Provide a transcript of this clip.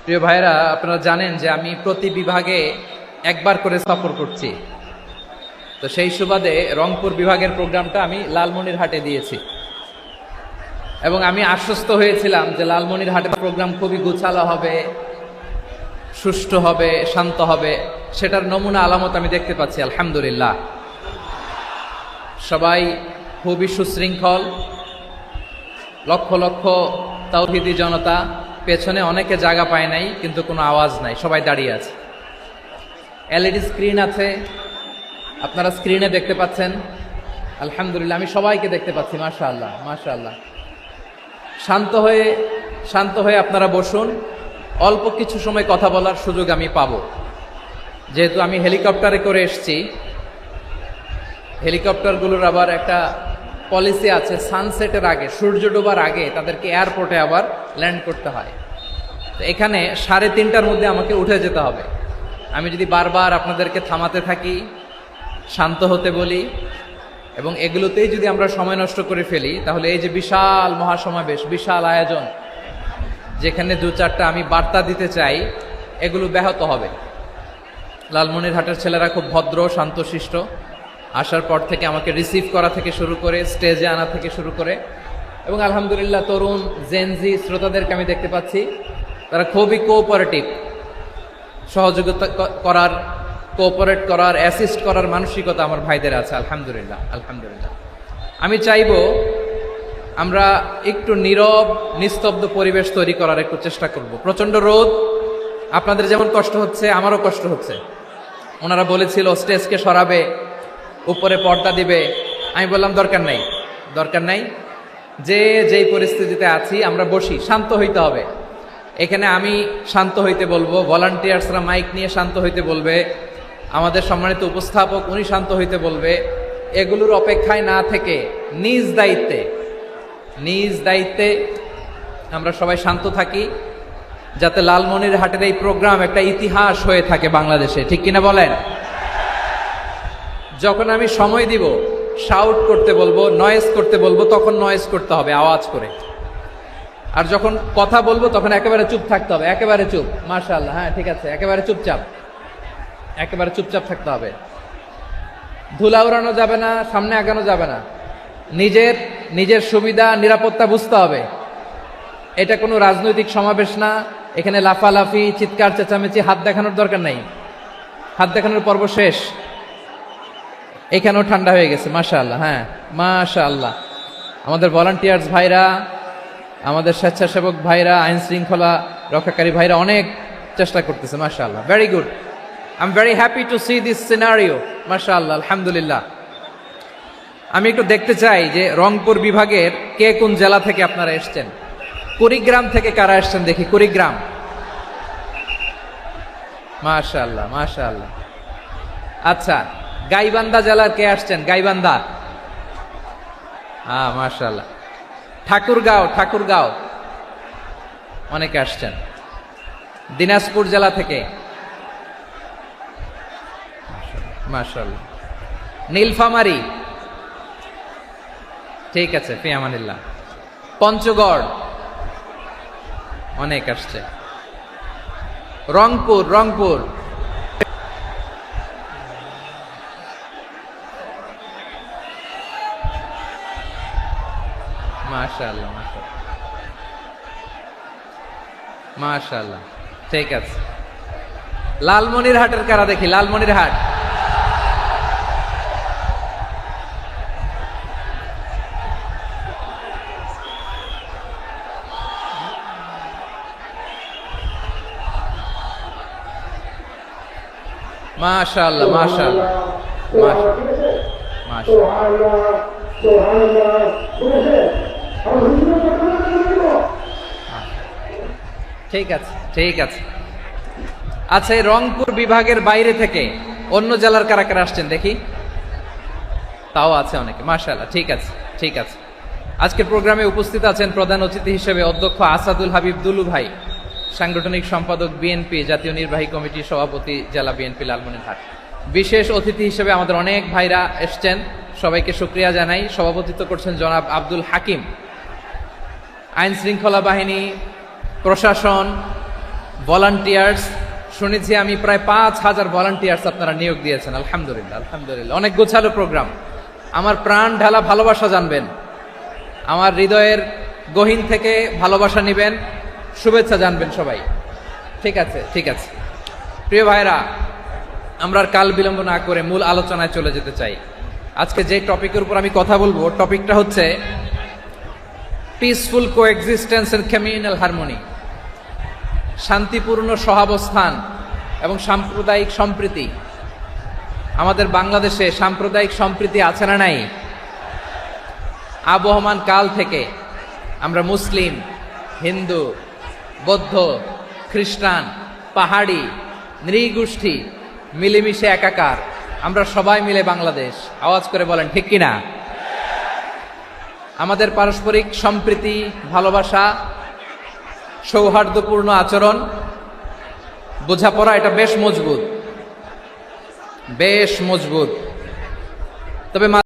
প্রিয় ভাইরা, আপনারা জানেন যে আমি প্রতি বিভাগে একবার করে সফর করছি। তো সেই সুবাদে রংপুর বিভাগের প্রোগ্রামটা আমি লালমনিরহাটে দিয়েছি এবং আমি আশ্বস্ত হয়েছিলাম যে লালমনিরহাটের প্রোগ্রাম খুবই গুছালো হবে, সুষ্ঠু হবে, শান্ত হবে। সেটার নমুনা আলামত আমি দেখতে পাচ্ছি আলহামদুলিল্লাহ। সবাই খুবই সুশৃঙ্খল, লক্ষ লক্ষ তাওহীদি জনতা, পেছনে অনেকে জায়গা পায় নাই কিন্তু কোনো আওয়াজ নাই, সবাই দাঁড়িয়ে আছে। এলইডি স্ক্রিন আছে, আপনারা স্ক্রিনে দেখতে পাচ্ছেন আলহামদুলিল্লাহ। আমি সবাইকে দেখতে পাচ্ছি, মাশাআল্লাহ মাশাআল্লাহ। শান্ত হয়ে আপনারা বসুন, অল্প কিছু সময় কথা বলার সুযোগ আমি পাবো। যেহেতু আমি হেলিকপ্টারে করে এসেছি, হেলিকপ্টারগুলোর আবার একটা পলিসি আছে, সানসেটের আগে, সূর্য ডোবার আগে তাদেরকে এয়ারপোর্টে আবার ল্যান্ড করতে হয়। তো এখানে 3:30টার মধ্যে আমাকে উঠে যেতে হবে। আমি যদি বারবার আপনাদেরকে থামাতে থাকি, শান্ত হতে বলি এবং এগুলোতেই যদি আমরা সময় নষ্ট করে ফেলি, তাহলে এই যে বিশাল মহাসমাবেশ, বিশাল আয়োজন, যেখানে 2-4টা আমি বার্তা দিতে চাই, এগুলো ব্যাহত হবে। লালমনিরহাটের ছেলেরা খুব ভদ্র, শান্তশিষ্ট। আসার পর থেকে আমাকে রিসিভ করা থেকে শুরু করে, স্টেজে আনা থেকে শুরু করে, এবং আলহামদুলিল্লাহ তরুণ জেনজি শ্রোতাদেরকে আমি দেখতে পাচ্ছি, তারা খুবই কোঅপারেটিভ। সহযোগিতা করার, কোঅপারেট করার, অ্যাসিস্ট করার মানসিকতা আমার ভাইদের আছে আলহামদুলিল্লাহ আলহামদুলিল্লাহ। আমি চাইব আমরা একটু নীরব, নিস্তব্ধ পরিবেশ তৈরি করার একটু চেষ্টা করব। প্রচণ্ড রোদ, আপনাদের যেমন কষ্ট হচ্ছে আমারও কষ্ট হচ্ছে। ওনারা বলেছিল স্টেজকে সরাবে, উপরে পর্দা দিবে। আমি বললাম দরকার নাই, যেই পরিস্থিতিতে আছি আমরা বসি, শান্ত হইতে হবে। এখানে আমি শান্ত হইতে বলবো, ভলান্টিয়ার্সরা মাইক নিয়ে শান্ত হইতে বলবে, আমাদের সম্মানিত উপস্থাপক উনি শান্ত হইতে বলবে। এগুলোর অপেক্ষায় না থেকে নিজ দায়িত্বে আমরা সবাই শান্ত থাকি, যাতে লালমনিরহাটের এই প্রোগ্রাম একটা ইতিহাস হয়ে থাকে বাংলাদেশে। ঠিক কিনা বলেন? যখন আমি সময় দিব, শাউট করতে বলবো, নয়েজ করতে বলবো, তখন নয়েজ করতে হবে আওয়াজ করে। আর যখন কথা বলবো তখন একেবারে চুপ থাকতে হবে, একেবারে চুপ। মাশাআল্লাহ, হ্যাঁ ঠিক আছে, একেবারে চুপচাপ থাকতে হবে। ধুলা উড়ানো যাবে না, সামনে আগানো যাবে না। নিজের সুবিধা, নিরাপত্তা বুঝতে হবে। এটা কোনো রাজনৈতিক সমাবেশ না, এখানে লাফালাফি, চিৎকার চেঁচামেচি, হাত দেখানোর দরকার নাই। হাত দেখানোর পর্ব শেষ। এখানেও ঠান্ডা হয়ে গেছে, মাশাআল্লাহ। হ্যাঁ মাশাআল্লাহ। আমাদের ভলান্টিয়ার্স ভাইরা, আমাদের স্বেচ্ছাসেবক ভাইরা, আইন শৃঙ্খলা রক্ষাকারী ভাইরা অনেক চেষ্টা করতেছে, মাশাআল্লাহ। Very good. I am very happy to C this scenario, মাশাআল্লাহ আলহামদুলিল্লাহ। আমি একটু দেখতে চাই যে রংপুর বিভাগের কে কোন জেলা থেকে আপনারা এসছেন। কুড়িগ্রাম থেকে কারা এসছেন দেখি, কুড়িগ্রাম। মাশাআল্লাহ মাশাআল্লাহ। আচ্ছা, গাইবান্ধা জেলার কে আসছেন? গাইবান্ধা, হ্যাঁ মাশাআল্লাহ। ঠাকুরগাঁও অনেকে আসছেন। দিনাজপুর জেলা থেকে, মাশাআল্লাহ। নীলফামারী, ঠিক আছে, ফি আমানিল্লাহ। পঞ্চগড় অনেক আসছে। রংপুর মাশাআল্লাহ মাশাআল্লাহ, ঠিক আছে। লালমনিরহাটের কারা দেখি, লালমনিরহাট। মাশাআল্লাহ মাশাআল্লাহ মাশাআল্লাহ। ঠিক আছে। আচ্ছা, এই রংপুর বিভাগের বাইরে থেকে অন্য জেলার কারা কারা আসছেন দেখি। তাও আছে অনেকে, মাশাআল্লাহ। ঠিক আছে। আজকের প্রোগ্রামে উপস্থিত আছেন প্রধান অতিথি হিসেবে অধ্যক্ষ আসাদুল হাবিব দুলু ভাই, সাংগঠনিক সম্পাদক বিএনপি, জাতীয় নির্বাহী কমিটির সভাপতি, জেলা বিএনপি লালমনিরহাট। বিশেষ অতিথি হিসেবে আমাদের অনেক ভাইরা এসছেন, সবাইকে শুকরিয়া জানাই। সভাপতিত্ব করছেন জনাব আব্দুল হাকিম। আইন শৃঙ্খলা বাহিনী, প্রশাসন, ভলান্টিয়ার্স শুনেছি আমি প্রায় 5,000 ভলান্টিয়ার্স আপনারা নিয়োগ দিয়েছেন। আলহামদুলিল্লাহ, আলহামদুলিল্লাহ, অনেক গোছালো প্রোগ্রাম। আমার প্রাণ ঢালা ভালোবাসা জানবেন, আমার হৃদয়ের গহীন থেকে ভালোবাসা নিবেন, শুভেচ্ছা জানবেন সবাই। ঠিক আছে, ঠিক আছে। প্রিয় ভাইরা, আমরা আর কাল বিলম্ব না করে মূল আলোচনায় চলে যেতে চাই। আজকে যে টপিকের উপর আমি কথা বলবো, টপিকটা হচ্ছে peaceful coexistence and communal harmony, শান্তিপূর্ণ সহাবস্থান এবং সাম্প্রদায়িক সম্প্রীতি। আমাদের বাংলাদেশে সাম্প্রদায়িক সম্প্রীতি আছে না নাই? আবহমান কাল থেকে আমরা মুসলিম, হিন্দু, বৌদ্ধ, খ্রিস্টান, পাহাড়ি, নৃগোষ্ঠী মিলেমিশে একাকার, আমরা সবাই মিলে বাংলাদেশ। আওয়াজ করে বলেন ঠিক কিনা? আমাদের পারস্পরিক সম্প্রীতি, ভালোবাসা, সৌহার্দ্যপূর্ণ আচরণ, বোঝাপড়া, এটা বেশ মজবুত, বেশ মজবুত। তবে